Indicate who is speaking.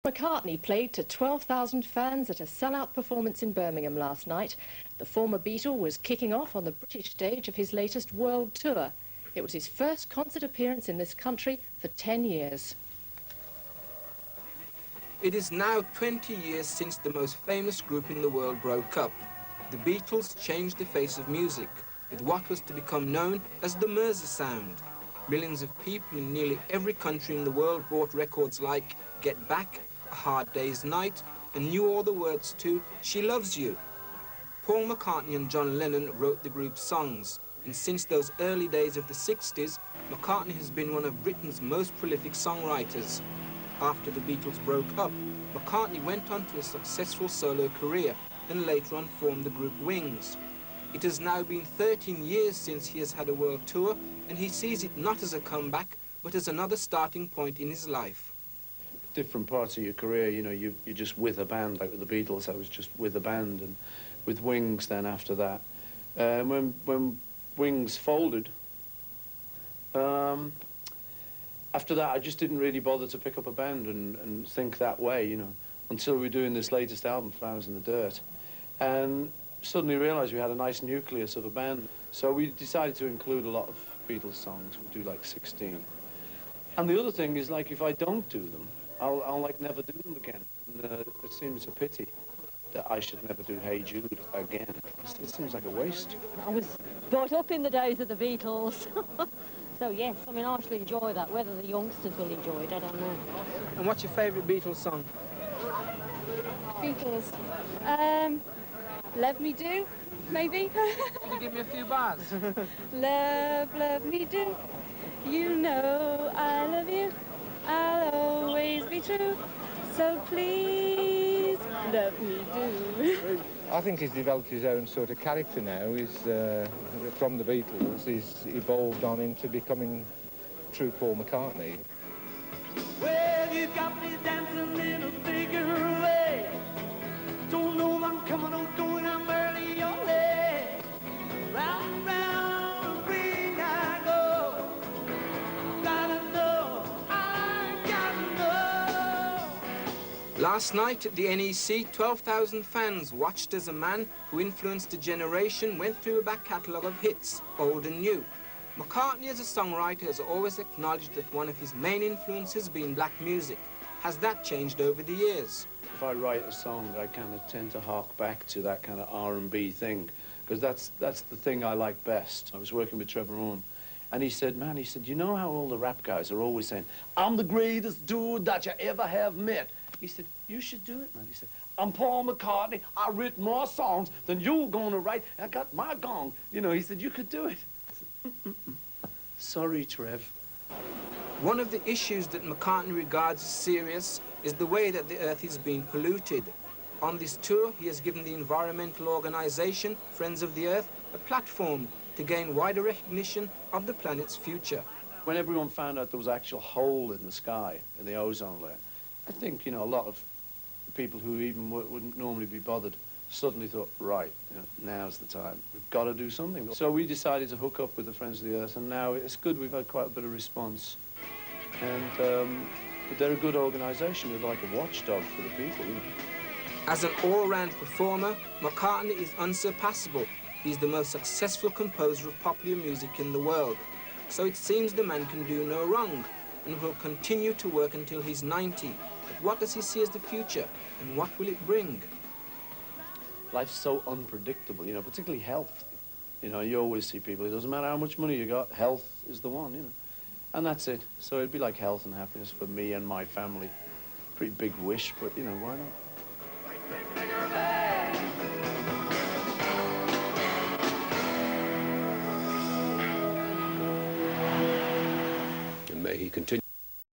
Speaker 1: McCartney played to 12,000 fans at a sellout performance in Birmingham last night. The former Beatle was kicking off on the British stage of his latest world tour. It was his first concert appearance in this country for 10 years.
Speaker 2: It is now 20 years since the most famous group in the world broke up. The Beatles changed the face of music with what was to become known as the Mersey sound. Millions of people in nearly every country in the world bought records like Get Back, A Hard Day's Night, and knew all the words to She Loves You. Paul McCartney and John Lennon wrote the group's songs, and since those early days of the 60s, McCartney has been one of Britain's most prolific songwriters. After the Beatles broke up, McCartney went on to a successful solo career and later on formed the group Wings. It has now been 13 years since he has had a world tour, and he sees it not as a comeback, but as another starting point in his life.
Speaker 3: Different parts of your career, you know, you're just with a band. Like with the Beatles, I was just with a band, and with Wings then after that. When Wings folded, after that I just didn't really bother to pick up a band and think that way, you know, until we were doing this latest album, Flowers in the Dirt, and suddenly realised we had a nice nucleus of a band. So we decided to include a lot of Beatles songs. We'll do like 16. And the other thing is, like, if I don't do them, I'll like never do them again. And it seems a pity that I should never do Hey Jude again. It seems like a waste.
Speaker 4: I was brought up in the days of the Beatles. So yes, I mean, I actually enjoy that. Whether the youngsters will enjoy it, I don't know.
Speaker 2: And what's your favourite Beatles song?
Speaker 5: Beatles. Love Me Do, maybe.
Speaker 2: Can you give me a few bars?
Speaker 5: Love me do. You know I love you. I'll always be true. So please, love me do.
Speaker 6: I think he's developed his own sort of character now. He's, from the Beatles, he's evolved on into becoming true Paul McCartney.
Speaker 7: Well, you got me dancing in a bigger way. Don't know if I'm coming or going, I'm early or late. Round, round, ring I go. Gotta know, I gotta know.
Speaker 2: Last night at the NEC, 12,000 fans watched as a man who influenced a generation went through a back catalogue of hits, old and new. McCartney as a songwriter has always acknowledged that one of his main influences has been black music. Has that changed over the years?
Speaker 3: If I write a song, I kind of tend to hark back to that kind of R&B thing, because that's the thing I like best. I was working with Trevor Owen, and he said, man, he said, you know how all the rap guys are always saying, I'm the greatest dude that you ever have met. He said, you should do it, man. He said, I'm Paul McCartney. I wrote more songs than you're going to write. I got my gong. You know, he said, you could do it. I said, sorry, Trev.
Speaker 2: One of the issues that McCartney regards as serious is the way that the Earth is being polluted. On this tour, he has given the environmental organisation, Friends of the Earth, a platform to gain wider recognition of the planet's future.
Speaker 3: When everyone found out there was an actual hole in the sky, in the ozone layer, I think, you know, a lot of people who even wouldn't normally be bothered suddenly thought, right, you know, now's the time. We've got to do something. So we decided to hook up with the Friends of the Earth, and now it's good. We've had quite a bit of response. And they're a good organisation. They're like a watchdog for the people, you know.
Speaker 2: As an all-round performer, McCartney is unsurpassable. He's the most successful composer of popular music in the world. So it seems the man can do no wrong and will continue to work until he's 90. But what does he see as the future, and what will it bring?
Speaker 3: Life's so unpredictable, you know, particularly health. You know, you always see people, it doesn't matter how much money you got, health is the one, you know. And that's it. So it'd be like health and happiness for me and my family. Pretty big wish, but, you know, why not?
Speaker 8: And may he continue.